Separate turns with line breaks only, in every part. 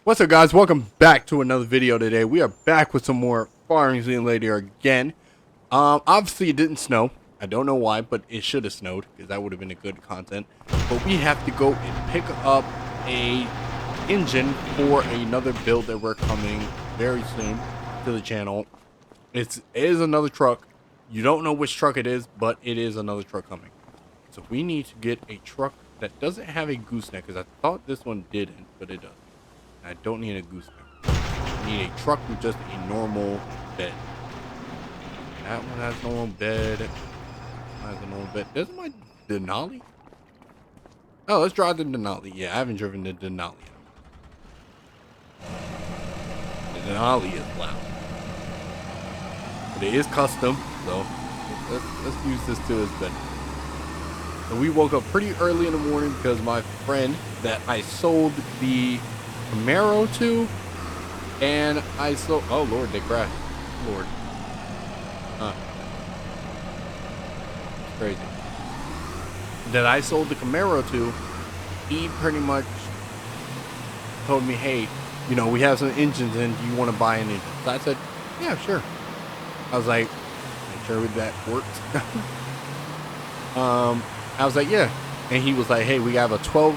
What's up, guys? Welcome back to another video today. We are back with some more Farming Simulator again. Obviously it didn't snow. I don't know why, but it should have snowed because that would have been a good content. But we have to go and pick up a engine for another build that we're coming very soon to the channel. It is another truck. You don't know which truck it is, but it is another truck coming. So we need to get a truck that doesn't have a gooseneck, because I thought this one didn't, but it does. I don't need a gooseneck. I need a truck with just a normal bed. That one has a normal bed. That one has a normal bed. Doesn't my Denali? Oh, let's drive the Denali. Yeah, I haven't driven the Denali. The Denali is loud. But it is custom, so let's use this to its benefit. So we woke up pretty early in the morning because my friend that I sold the Camaro to, and I sold, oh Lord, they crashed. Lord. Crazy. That I sold the Camaro to, he pretty much told me, hey, you know, we have some engines in, do you want to buy an engine? So I said, yeah, sure. I was like, make sure that works. I was like, yeah. And he was like, hey, we have a 12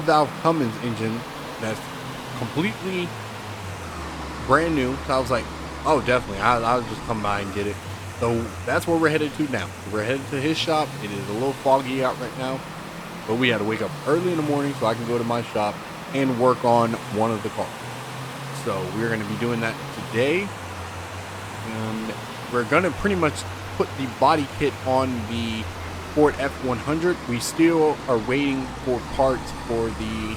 valve Cummins engine that's completely brand new. So I was like, oh, definitely. I'll just come by and get it. So that's where we're headed to now. We're headed to his shop. It is a little foggy out right now, but we had to wake up early in the morning so I can go to my shop and work on one of the cars. So we're going to be doing that today. And we're going to pretty much put the body kit on the Ford F100. We still are waiting for parts for the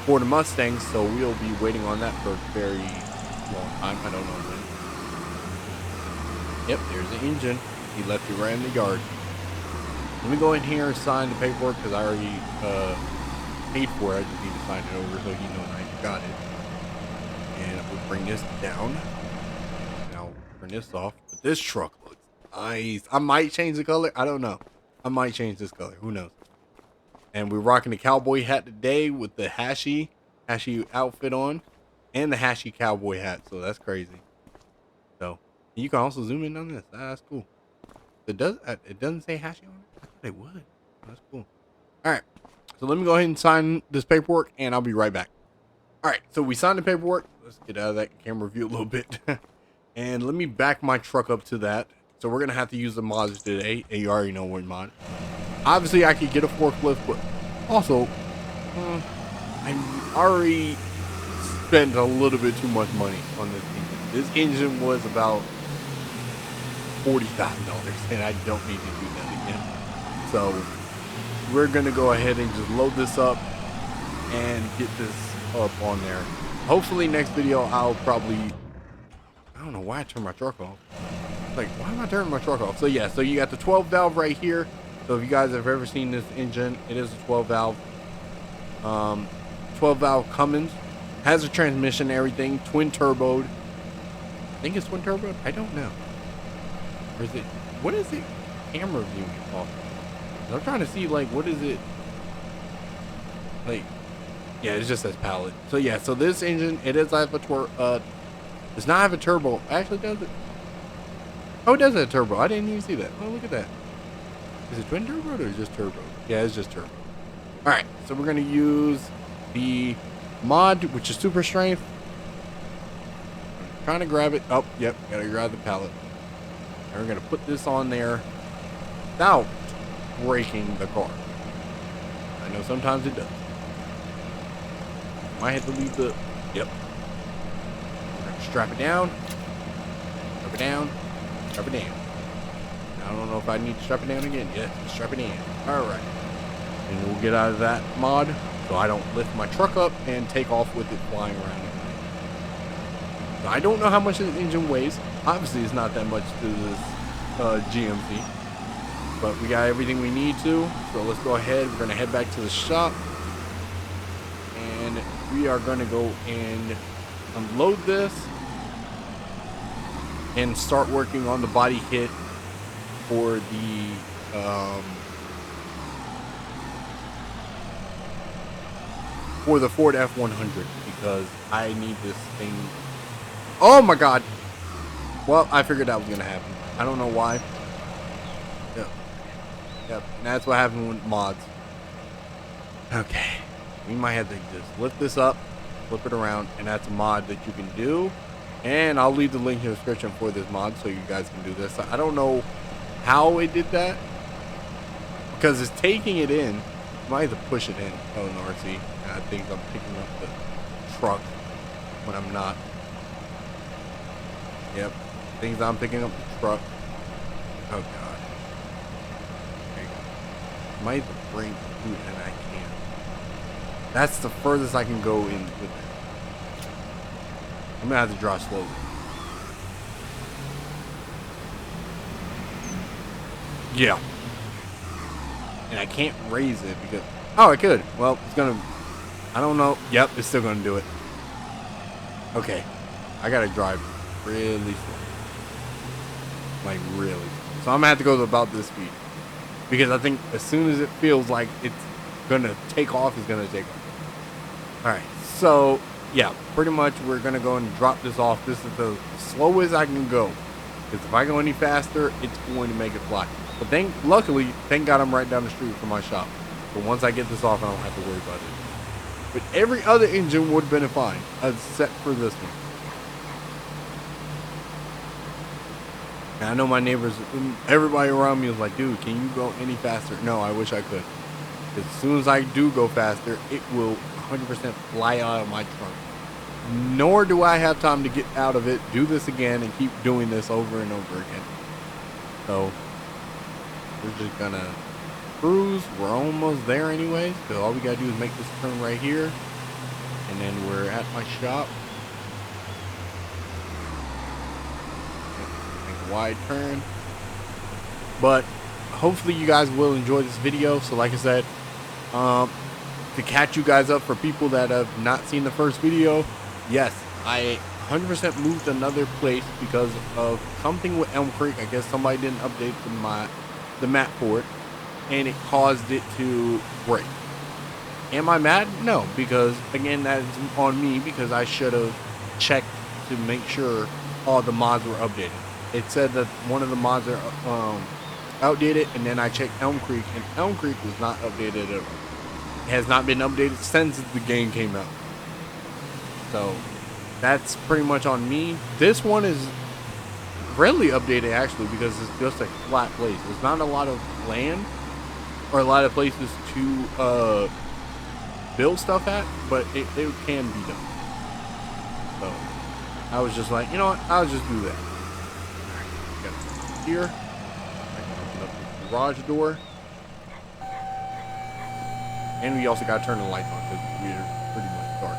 Ford Mustang, so we'll be waiting on that for a very long time. I don't know when. Yep, there's the engine. He left it right in the yard. Let me go in here and sign the paperwork because I already paid for it. I just need to sign it over so he knows I got it. And we'll bring this down. And I'll turn this off. But this truck looks nice. I might change the color. I don't know. I might change this color. Who knows? And we're rocking the cowboy hat today with the Hashi outfit on. And the Hashi cowboy hat. So that's crazy. So you can also zoom in on this. That's cool. It doesn't say Hashi on it? I thought it would. That's cool. Alright. So let me go ahead and sign this paperwork and I'll be right back. Alright, so we signed the paperwork. Let's get out of that camera view a little bit. And let me back my truck up to that. So we're going to have to use the mods today. And you already know what mod. Obviously, I could get a forklift, but also, I already spent a little bit too much money on this engine. This engine was about $40,000, and I don't need to do that again. So we're going to go ahead and just load this up and get this up on there. Hopefully next video, I'll probably, I don't know why I turned my truck off. Like, why am I turning my truck off? So yeah, so you got the 12 valve right here. So if you guys have ever seen this engine, it is a 12 valve. 12 valve Cummins. Has a transmission and everything. Twin turboed. I think it's twin turboed. I don't know. Or is it, what is it camera viewing off? I'm trying to see, like, what is it? Like, yeah, it just says pallet. So yeah, so this engine, it does have a does not have a turbo. Actually, does it? Oh, it does have a turbo. I didn't even see that. Oh, look at that. Is it twin turbo or just turbo? Yeah, it's just turbo. All right, so we're gonna use the mod, which is super strength. I'm trying to grab it. Oh, yep, gotta grab the pallet. And we're gonna put this on there without breaking the car. I know sometimes it does. Might have to leave the. Yep. We're gonna strap it down. Strap it down. Strap it down. I don't know if I need to strap it down again. Yeah, strap it in. Alright. And we'll get out of that mod so I don't lift my truck up and take off with it flying around. So I don't know how much this engine weighs. Obviously, it's not that much to this GMC. But we got everything we need to. So let's go ahead. We're going to head back to the shop. And we are going to go and unload this. And start working on the body kit for the for the Ford F-100 because I need this thing. Oh my God. Well, I figured that was going to happen. I don't know why. Yep. Yep. And that's what happened with mods. Okay. We might have to just lift this up, flip it around, and that's a mod that you can do. And I'll leave the link in the description for this mod so you guys can do this. I don't know how it did that because it's taking it in. You might have to push it in. Oh, no, RC. And I think I'm picking up the truck when I'm not. Yep. Things I'm picking up the truck. Oh God. There you go. Might have to bring food and I can't. That's the furthest I can go in with it. I'm gonna have to draw slowly. Yeah. And I can't raise it because oh I could. Well it's gonna I don't know. Yep, it's still gonna do it. Okay. I gotta drive really slow. Like really slow. So I'm gonna have to go to about this speed. Because I think as soon as it feels like it's gonna take off, it's gonna take off. Alright, so yeah, pretty much we're gonna go and drop this off. This is the slowest I can go. Because if I go any faster, it's going to make it fly. But luckily, thank God I'm right down the street from my shop. But once I get this off, I don't have to worry about it. But every other engine would have been fine, except for this one. And I know my neighbors, everybody around me was like, dude, can you go any faster? No, I wish I could. As soon as I do go faster, it will 100% fly out of my trunk. Nor do I have time to get out of it, do this again, and keep doing this over and over again. So, we're just gonna cruise. We're almost there anyways, because all we gotta do is make this turn right here. And then we're at my shop. Make a wide turn. But, hopefully you guys will enjoy this video. So like I said, to catch you guys up for people that have not seen the first video, yes, I 100% moved another place because of something with Elm Creek. I guess somebody didn't update the map for it, and it caused it to break. Am I mad? No, because again, that is on me because I should have checked to make sure all the mods were updated. It said that one of the mods are outdated, and then I checked Elm Creek, and Elm Creek was not updated at all. It has not been updated since the game came out. So that's pretty much on me. This one is really updated actually because it's just a flat place. There's not a lot of land or a lot of places to build stuff at, but it can be done. So I was just like, you know what? I'll just do that. Got here. I can open up the garage door. And we also got to turn the lights on because we're pretty much dark.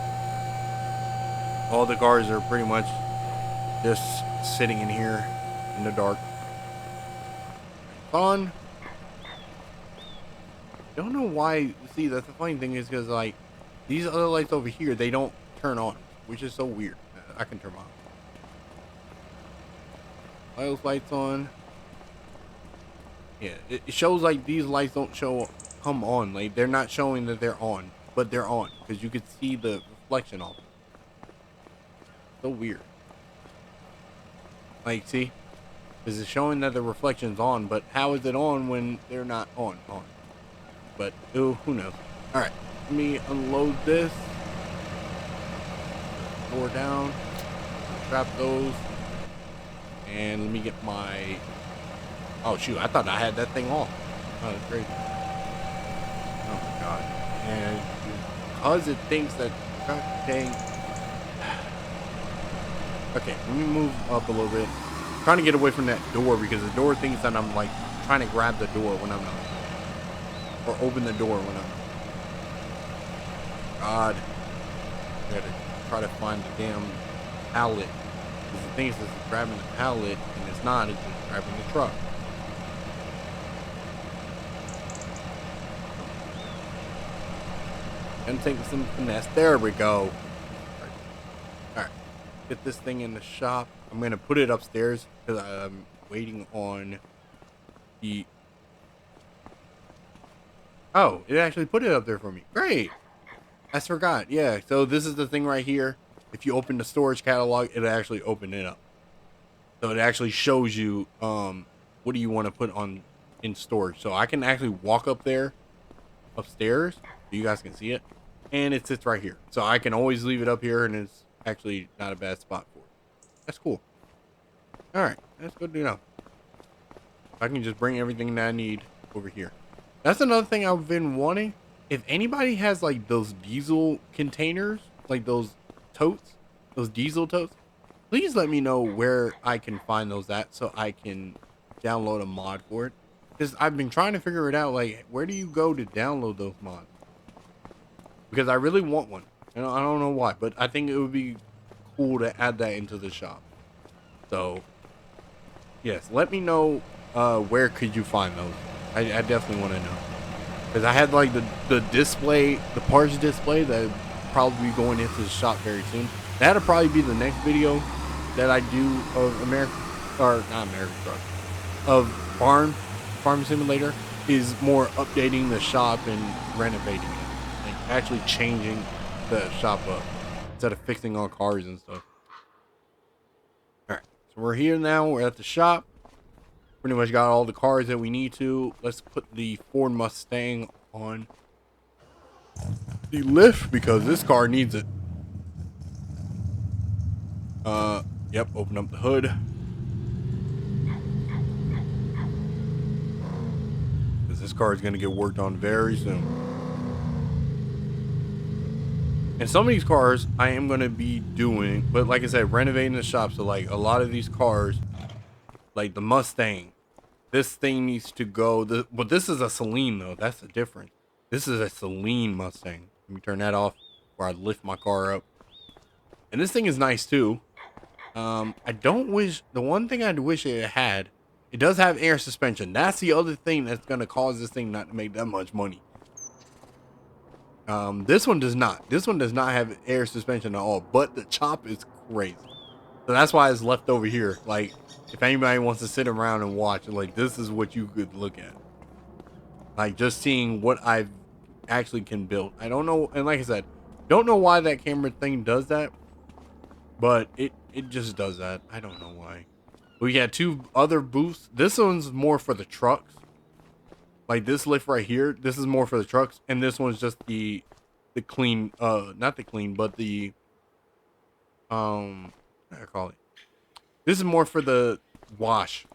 All the cars are pretty much just sitting in here in the dark. On. Don't know why. See, that's the funny thing is because like these other lights over here, they don't turn on, which is so weird. I can turn them on. Those lights on. Yeah, it shows like these lights don't come on. Like they're not showing that they're on, but they're on because you could see the reflection of them. So weird. Like, see, is it showing that the reflection's on? But how is it on when they're not on? But who knows? All right, let me unload this. Door down. Trap those. And let me get my. Oh shoot! I thought I had that thing off. Oh, that's crazy. Oh my god! And because it thinks that, god dang. Okay, let me move up a little bit. I'm trying to get away from that door because the door thinks that I'm like trying to grab the door when I'm not, or open the door when I'm. God, I gotta try to find the damn pallet. Because the thing is, it's grabbing the pallet and it's not. It's just grabbing the truck. And take some finesse. There we go. Alright. Get this thing in the shop. I'm going to put it upstairs because I'm waiting on the... Oh, it actually put it up there for me. Great. I forgot. Yeah. So this is the thing right here. If you open the storage catalog, it'll actually open it up. So it actually shows you what do you want to put on in storage. So I can actually walk up there upstairs so you guys can see it, and it sits right here. So I can always leave it up here, and it's actually not a bad spot for it. That's cool. All right, that's good to know. I can just bring everything that I need over here. That's another thing I've been wanting. If anybody has like those diesel containers, like those totes, those diesel totes, please let me know where I can find those at so I can download a mod for it. Because I've been trying to figure it out. Like, where do you go to download those mods? Because I really want one. I don't know why, but I think it would be cool to add that into the shop. So, yes, let me know where could you find those. I definitely want to know. Because I had like the display, the parts display that would probably be going into the shop very soon. That'll probably be the next video that I do of American, or not American Truck, of Farm Simulator, is more updating the shop and renovating it. Like actually changing the shop up instead of fixing all cars and stuff. Alright, so we're here now, we're at the shop. Pretty much got all the cars that we need to. Let's put the Ford Mustang on the lift because this car needs it. Yep, open up the hood. Because this car is going to get worked on very soon. And some of these cars I am going to be doing, but like I said, renovating the shop. So like a lot of these cars, like the Mustang, this thing needs to go. But this is a Celine though. That's the difference. This is a Celine Mustang. Let me turn that off where I lift my car up. And this thing is nice too. I don't wish, the one thing I'd wish it had, it does have air suspension. That's the other thing that's going to cause this thing not to make that much money. This one does not. This one does not have air suspension at all, but the chop is crazy. So that's why it's left over here. Like, if anybody wants to sit around and watch, like, this is what you could look at. Like, just seeing what I've actually can build. I don't know, and like I said, don't know why that camera thing does that, but it just does that. I don't know why. We got two other booths. This one's more for the trucks. Like this lift right here, this is more for the trucks, and this one's just the clean, not the clean, but the what do I call it? This is more for the wash,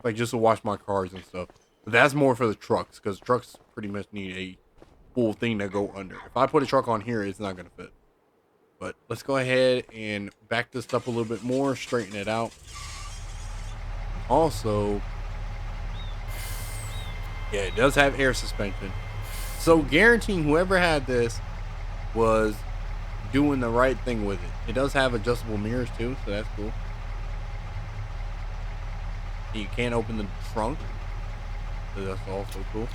like just to wash my cars and stuff. But that's more for the trucks because trucks pretty much need a full thing to go under. If I put a truck on here, it's not gonna fit. But let's go ahead and back this up a little bit more, straighten it out. Also, yeah, it does have air suspension. So guaranteeing whoever had this was doing the right thing with it. It does have adjustable mirrors too, so that's cool. You can't open the trunk, so that's also cool.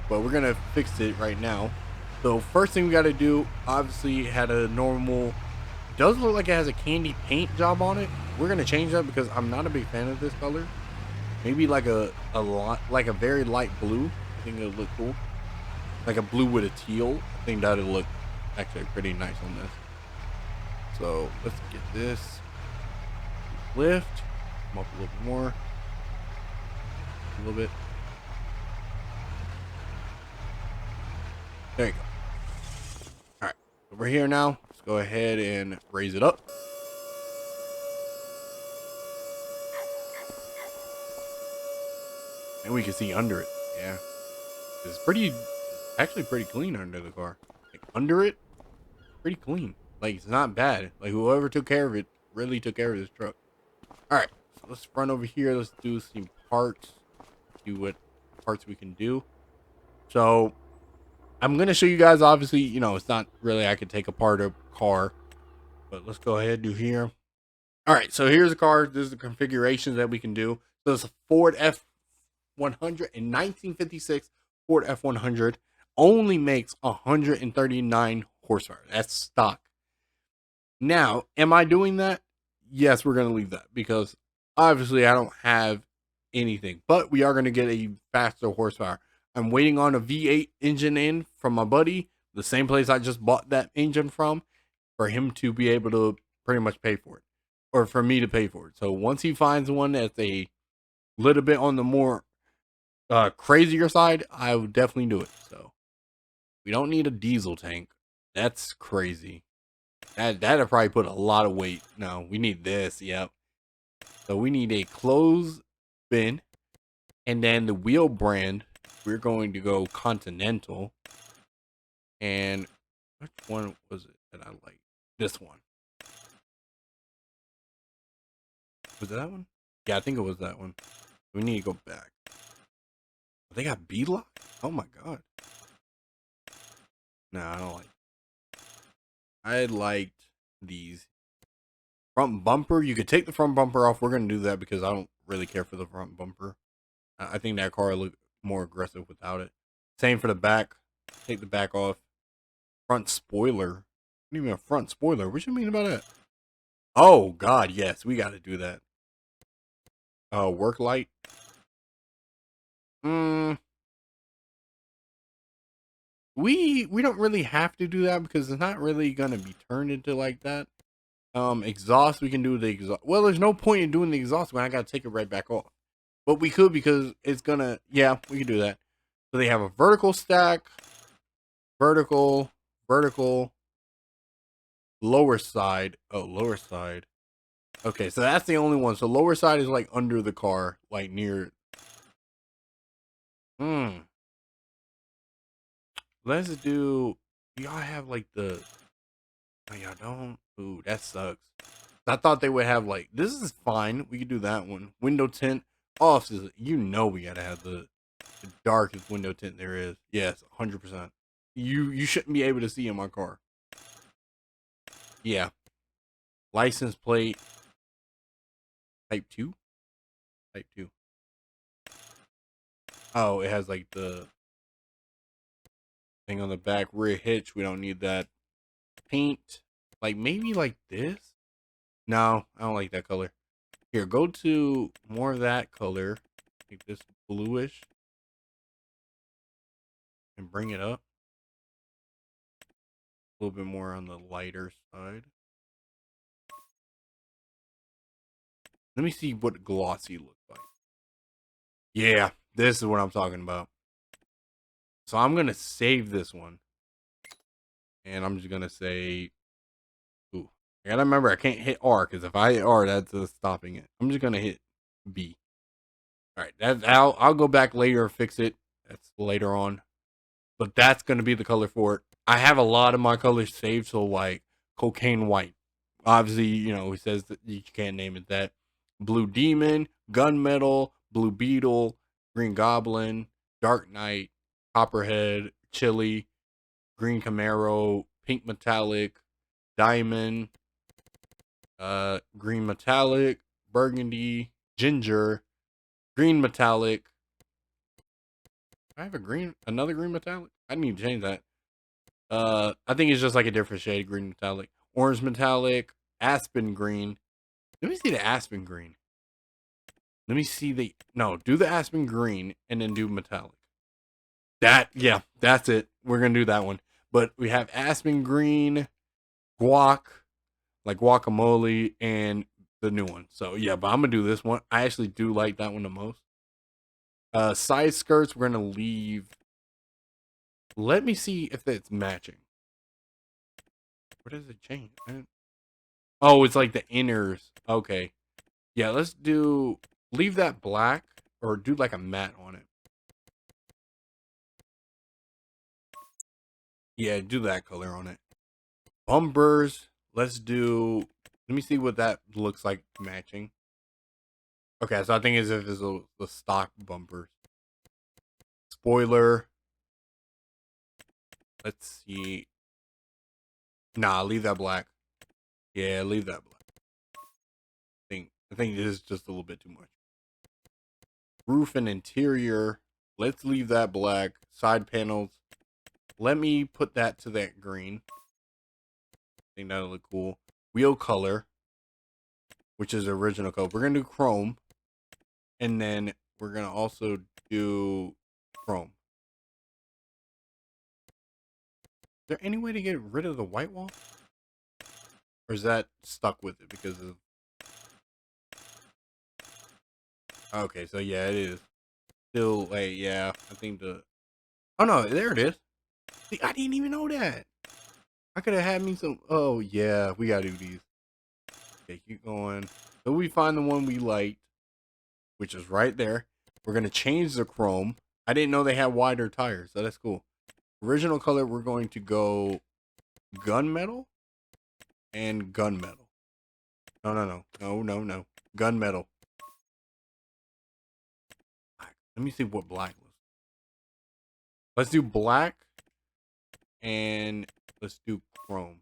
But we're gonna fix it right now. So first thing we got to do, obviously, had a normal. Does look like it has a candy paint job on it. We're gonna change that because I'm not a big fan of this color. Maybe like a lot, like a very light blue. I think it'll look cool. Like a blue with a teal. I think that'll look actually pretty nice on this. So let's get this lift. Come up a little bit more. A little bit. There you go. All right, we're here now. Let's go ahead and raise it up. And we can see under it. Yeah, it's actually pretty clean under the car. Like under it, pretty clean. Like it's not bad. Like whoever took care of it really took care of this truck. All right, so let's run over here. Let's do some parts. Do what parts we can do. So I'm going to show you guys, obviously, you know, it's not really, I could take apart a car, but let's go ahead and do here. All right, so here's the car. This is the configurations that we can do. So it's a Ford F100 in 1956. Ford F100 only makes 139 horsepower. That's stock. Now, am I doing that? Yes, we're going to leave that because obviously I don't have anything, but we are going to get a faster horsepower. I'm waiting on a V8 engine in from my buddy. the same place I just bought that engine from, for him to be able to pretty much pay for it, or for me to pay for it. So once he finds one that's a little bit on the more crazier side, I would definitely do it. So we don't need a diesel tank. That's crazy. That'd probably put a lot of weight. No, we need this. Yep. So we need a closed bin, and then the wheel brand. We're going to go Continental. And which one was it that I liked? This one. Was it that one? Yeah, I think it was that one. We need to go back. They got B-lock? Oh my god. Nah, I don't like. I liked these. Front bumper. You could take the front bumper off. We're gonna do that because I don't really care for the front bumper. I think that car looked more aggressive without it. Same for the back. Take the back off. Front spoiler. What do you mean a front spoiler? What you mean about that? Oh god, yes, we got to do that. Work light. We don't really have to do that because it's not really gonna be turned into like that. Exhaust, we can do the exhaust. Well, there's no point in doing the exhaust when I gotta take it right back off. But we could because it's gonna, yeah, we can do that. So they have a vertical stack, vertical, vertical, lower side. Oh, lower side. Okay, so that's the only one. So lower side is like under the car, like near. Let's do. Y'all have like the. Oh, y'all don't. Ooh, that sucks. I thought they would have like, this is fine. We could do that one. Window tint. Offices. You know we gotta have the darkest window tint there is. Yes, 100%. You shouldn't be able to see in my car. Yeah. License plate. Type 2? Type 2. Oh, it has like the thing on the back. Rear hitch. We don't need that. Paint. Like maybe like this? No, I don't like that color. Here, go to more of that color. Like this bluish. And bring it up. A little bit more on the lighter side. Let me see what glossy looks like. Yeah, this is what I'm talking about. So I'm going to save this one. And I'm just going to say, ooh. I got to remember I can't hit R because if I hit R, that's stopping it. I'm just going to hit B. All right, I'll go back later and fix it. That's later on. But that's going to be the color for it. I have a lot of my colors saved, so like cocaine white. Obviously, you know, he says that you can't name it that. Blue Demon, Gunmetal, Blue Beetle, Green Goblin, Dark Knight, Copperhead, Chili, Green Camaro, Pink Metallic, Diamond, Green Metallic, Burgundy, Ginger, Green Metallic. I have another green metallic? I need to change that. I think it's just like a different shade of green metallic. Orange metallic, aspen green. Let me see the aspen green. Let me see do the aspen green and then do metallic. Yeah, that's it. We're gonna do that one. But we have aspen green, guac, like guacamole, and the new one. So yeah, but I'm gonna do this one. I actually do like that one the most. Side skirts, we're gonna leave. Let me see if it's matching. Where does it change? Oh, it's like the inners. Okay. Yeah, leave that black or do like a matte on it. Yeah, do that color on it. Bumpers, let me see what that looks like matching. Okay, so I think as if it's the stock bumpers. Spoiler. Let's see. Nah, leave that black. Yeah, leave that black. I think this is just a little bit too much. Roof and interior. Let's leave that black. Side panels. Let me put that to that green. I think that'll look cool. Wheel color, which is the original color. We're gonna do chrome, and then we're gonna also do chrome. there any way to get rid of the white wall? Or is that stuck with it because of... Okay, so yeah, it is. Still, like, yeah, I think the... Oh, no, there it is. See, I didn't even know that. I could have had me some... Oh, yeah, we gotta do these. Okay, keep going. So we find the one we liked, which is right there. We're gonna change the chrome. I didn't know they had wider tires, so that's cool. Original color, we're going to go gunmetal and gunmetal. No. Gunmetal. Let me see what black was. Let's do black and let's do chrome.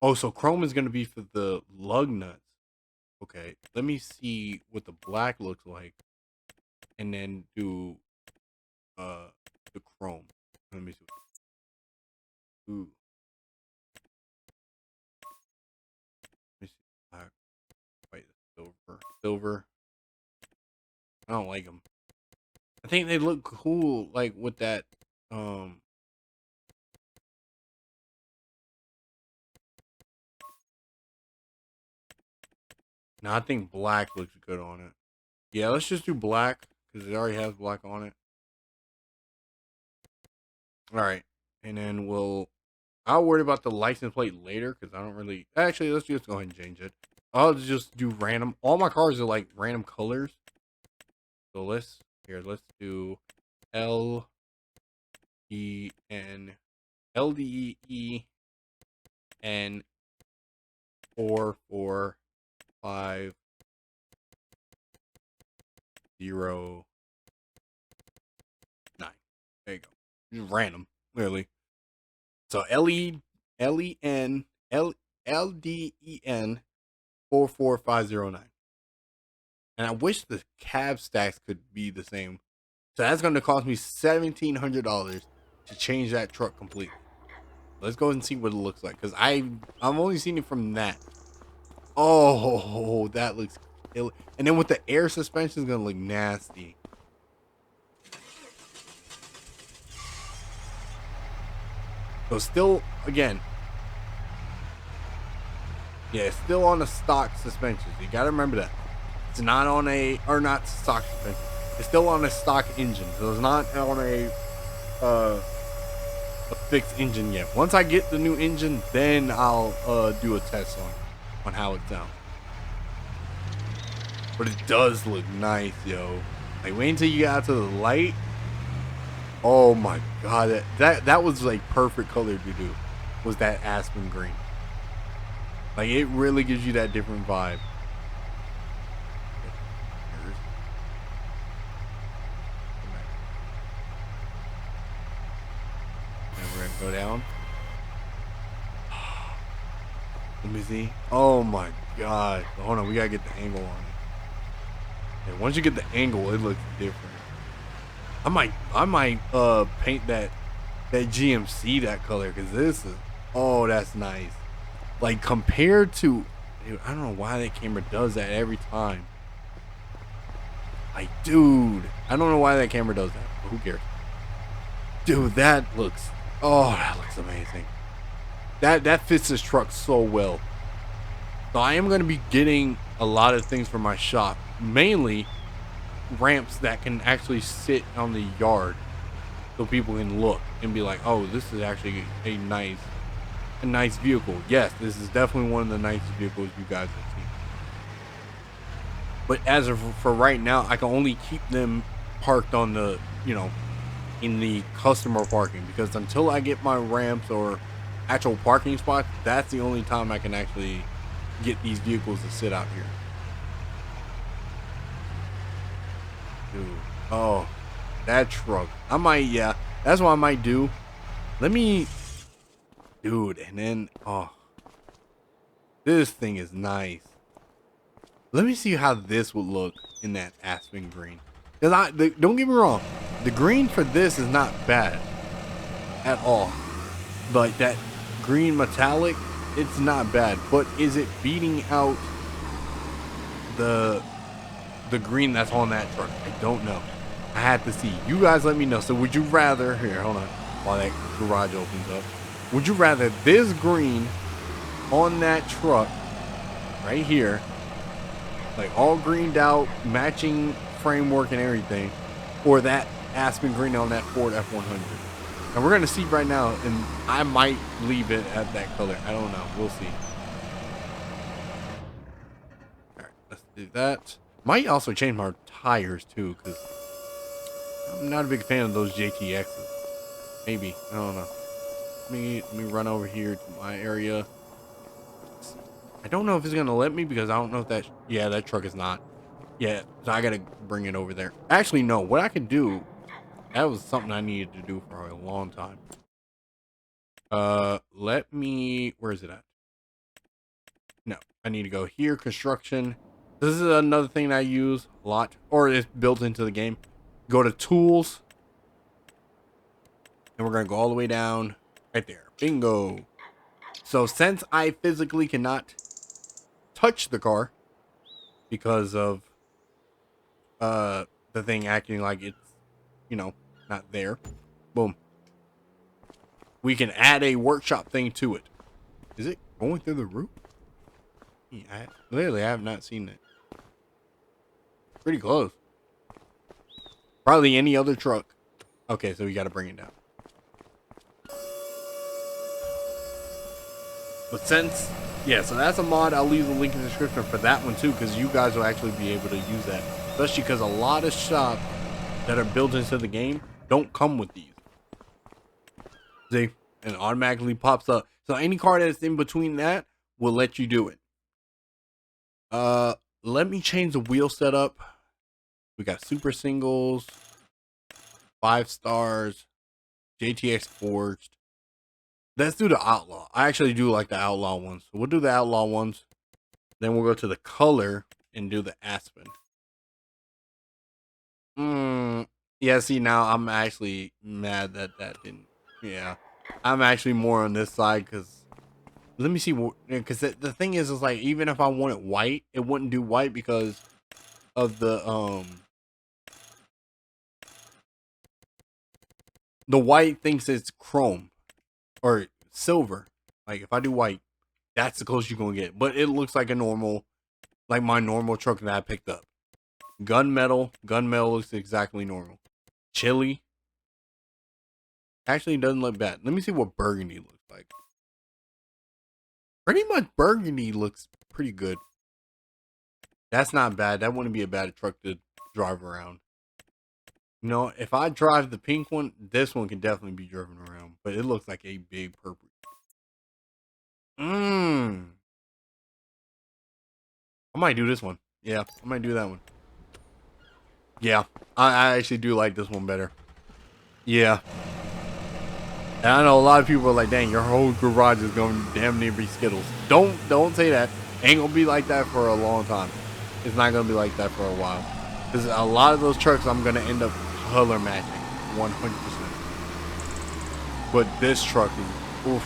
Oh, so chrome is gonna be for the lug nuts. Okay, let me see what the black looks like, and then do the chrome. Let me see. Ooh. Let me see. Black, white, silver. I don't like them. I think they look cool, like with that. No, I think black looks good on it. Yeah, let's just do black because it already has black on it. All right, and then I'll worry about the license plate later because I don't really. Actually, let's just go ahead and change it. I'll just do random. All my cars are like random colors. So let's do LDEN 4450. There you go. Just random, literally. So LDEN 44509. And I wish the cab stacks could be the same. So that's going to cost me $1,700 to change that truck completely. Let's go and see what it looks like, because I've only seen it from that. Oh, that looks ill. And then with the air suspension, is going to look nasty. So still, again, yeah, still on the stock suspensions. You got to remember that. It's not on not stock suspension. It's still on a stock engine. So it's not on a fixed engine yet. Once I get the new engine, then I'll do a test on how it sounds. But it does look nice, yo. Like, wait until you get out to the light. Oh my god, that was like perfect color to do. Was that aspen green? Like, it really gives you that different vibe. And we're gonna go down. Let me see. Oh my god. Hold on, we gotta get the angle on it. Yeah, once you get the angle, it looks different. I might paint that GMC that color, because this is, oh, that's nice. Like, compared to, dude, I don't know why that camera does that every time. Like, dude, I don't know why that camera does that, but who cares? Dude, that looks amazing. That fits this truck so well. So I am going to be getting a lot of things for my shop, mainly ramps that can actually sit on the yard, so people can look and be like, oh, this is actually a nice vehicle. Yes, this is definitely one of the nicest vehicles you guys have seen. But as of for right now, I can only keep them parked on the, in the customer parking, because until I get my ramps or actual parking spots, that's the only time I can actually get these vehicles to sit out here. Dude, oh, that truck. That's what I might do. Dude, and then, oh, this thing is nice. Let me see how this would look in that aspen green. Because don't get me wrong, the green for this is not bad at all. Like, that green metallic, it's not bad. But is it beating out the green that's on that truck? I don't know. I had to see. You guys let me know. So would you rather, here, hold on. while that garage opens up. Would you rather this green on that truck right here, like all greened out, matching framework and everything, or that aspen green on that Ford F-100? And we're gonna see right now, and I might leave it at that color. I don't know. We'll see. All right, let's do that. Might also change my tires too, because I'm not a big fan of those JTXs. Maybe, I don't know. Let me run over here to my area. I don't know if it's gonna let me, because I don't know if that. Yeah, that truck is not. Yeah, so I gotta bring it over there. Actually, no. What I could do. That was something I needed to do for a long time. Let me. Where is it at? No, I need to go here. Construction. This is another thing I use a lot, or it's built into the game. Go to tools, and we're gonna go all the way down right there. Bingo. So since I physically cannot touch the car because of the thing acting like it's, you know, not there, boom, we can add a workshop thing to it. Is it going through the roof? Yeah, literally, I have not seen it. Pretty close. Probably any other truck. Okay, so we got to bring it down. But since, yeah, so that's a mod. I'll leave the link in the description for that one too, because you guys will actually be able to use that. Especially because a lot of shops that are built into the game don't come with these. See? And it automatically pops up. So any car that's in between that will let you do it. Let me change the wheel setup. We got super singles, 5 stars, JTX forged. Let's do the outlaw. I actually do like the outlaw ones. So we'll do the outlaw ones. Then we'll go to the color and do the aspen. Yeah, see, now I'm actually mad that that didn't. Yeah, I'm actually more on this side, because let me see, because the thing is like, even if I wanted white, it wouldn't do white because of the white thinks it's chrome or silver. Like if I do white, that's the closest you're gonna get. But it looks like a normal, like my normal truck that I picked up. Gunmetal looks exactly normal. Chili actually doesn't look bad. Let me see what burgundy looks like. Pretty much burgundy looks pretty good. That's not bad. That wouldn't be a bad truck to drive around. You know, if I drive the pink one, this one can definitely be driven around. But it looks like a big purple. I might do this one. Yeah, I might do that one. Yeah, I actually do like this one better. Yeah. And I know a lot of people are like, dang, your whole garage is going to damn near be Skittles. Don't say that. Ain't going to be like that for a long time. It's not going to be like that for a while. Because a lot of those trucks I'm going to end up color matching 100%. But this truck is, oof.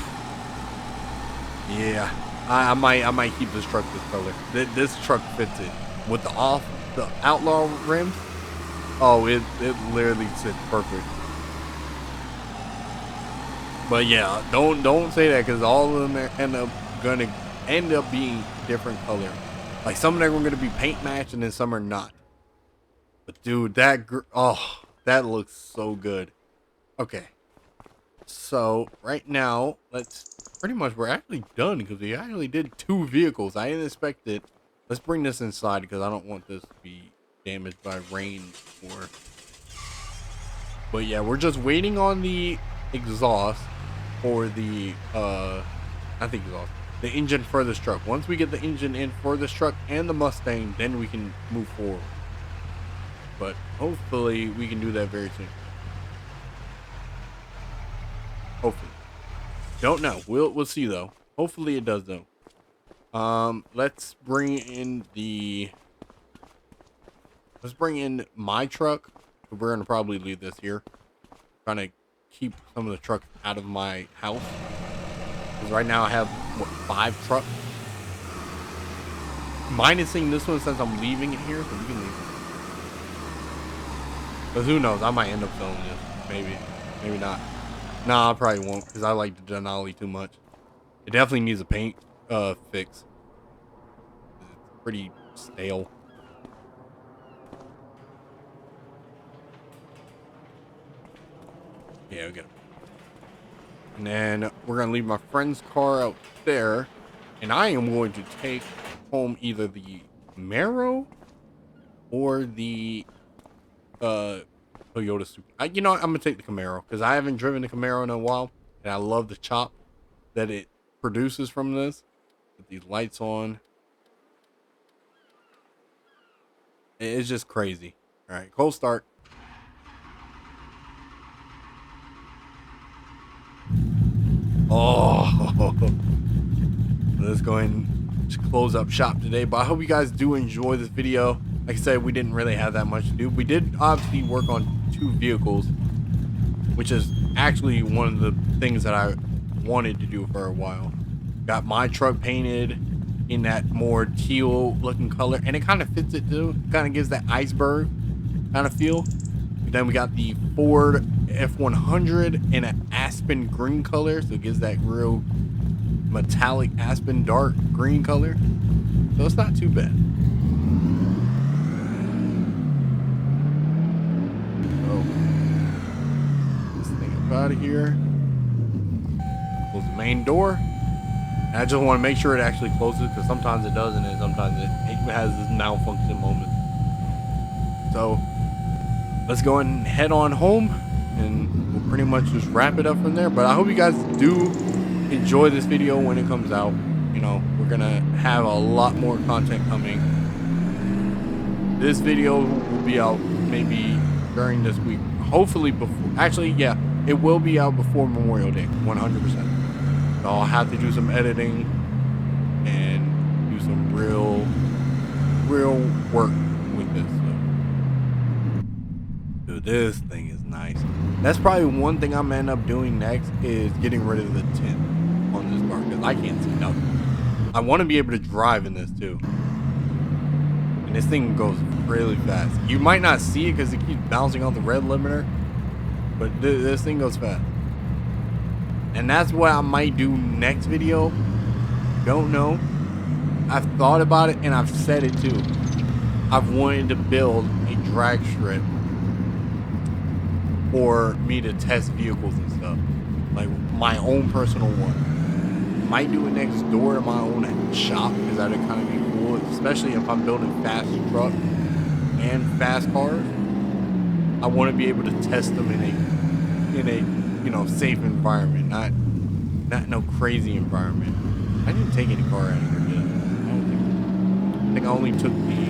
Yeah. I might keep this truck this color. This truck fits it. With the outlaw rims, oh, it literally sits perfect. But yeah, don't say that, because all of them gonna end up being different color. Like some of them are gonna be paint matched, and then some are not. But dude, that looks so good. Okay, so right now we're actually done, because we actually did 2 vehicles. I didn't expect it. Let's bring this inside, because I don't want this to be damaged by rain or. But yeah, we're just waiting on the exhaust for the not the exhaust, the engine for this truck. Once we get the engine in for this truck and the Mustang, then we can move forward. But hopefully we can do that very soon. Hopefully. Don't know. We'll see though. Hopefully it does though. Let's bring in my truck. We're gonna probably leave this here. Trying to keep some of the trucks out of my house, because right now I have what, 5 trucks, minusing this one since I'm leaving it here, so we can leave it. Because who knows, I might end up selling this. Maybe not. Nah, I probably won't because I like the Denali too much. It definitely needs a paint fix. It's pretty stale. Yeah, we got it. And then we're gonna leave my friend's car out there, and I am going to take home either the Camaro or the Toyota Supra. You know what? I'm gonna take the Camaro because I haven't driven the Camaro in a while, and I love the chop that it produces from this. With these lights on, it's just crazy. All right, cold start. Oh, let's go ahead and close up shop today. But I hope you guys do enjoy this video. Like I said, we didn't really have that much to do. We did obviously work on 2 vehicles, which is actually one of the things that I wanted to do for a while. Got my truck painted in that more teal looking color, and it kind of fits it too. Kind of gives that iceberg kind of feel. And then we got the Ford F100 in an aspen green color, so it gives that real metallic aspen dark green color. So it's not too bad. Oh, this thing up out of here. Close the main door. And I just want to make sure it actually closes, because sometimes it doesn't, and sometimes it has this malfunction moment. So let's go and head on home, and we'll pretty much just wrap it up from there. But I hope you guys do enjoy this video when it comes out. You know, we're gonna have a lot more content coming. This video will be out maybe during this week, hopefully before, actually, yeah, it will be out before Memorial Day, 100%. So I'll have to do some editing and do some real work with this. So, dude, this thing is nice. That's probably one thing I'm gonna end up doing next, is getting rid of the tint on this car, because I can't see nothing. I want to be able to drive in this too. And this thing goes really fast. You might not see it because it keeps bouncing off the red limiter, but this thing goes fast. And that's what I might do next video. Don't know. I've thought about it, and I've said it too. I've wanted to build a drag strip for me to test vehicles and stuff, like my own personal one. Might do it next door to my own shop, because that'd kind of be cool, especially if I'm building fast trucks and fast cars. I want to be able to test them in a you know, safe environment, not no crazy environment. I didn't take any car out of here yet. I think I only took the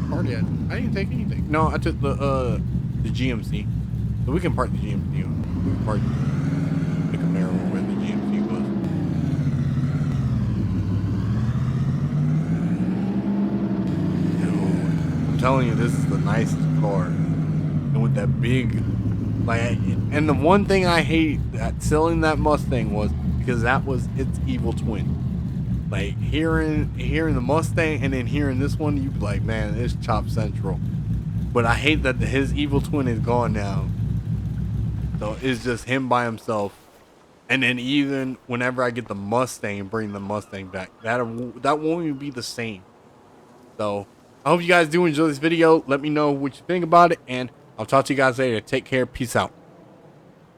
car yet. I didn't take anything. No, I took the GMC. So we can park the GMC on. We can park the Camaro where the GMC was. Dude, I'm telling you, this is the nicest car. And with that big, like, and the one thing I hate at selling that Mustang was because that was its evil twin. Like hearing the Mustang and then hearing this one, you'd be like, man, it's Chop Central. But I hate that his evil twin is gone now. So it's just him by himself. And then even whenever I get the Mustang and bring the Mustang back, that won't even be the same. So I hope you guys do enjoy this video. Let me know what you think about it, and I'll talk to you guys later. Take care. Peace out.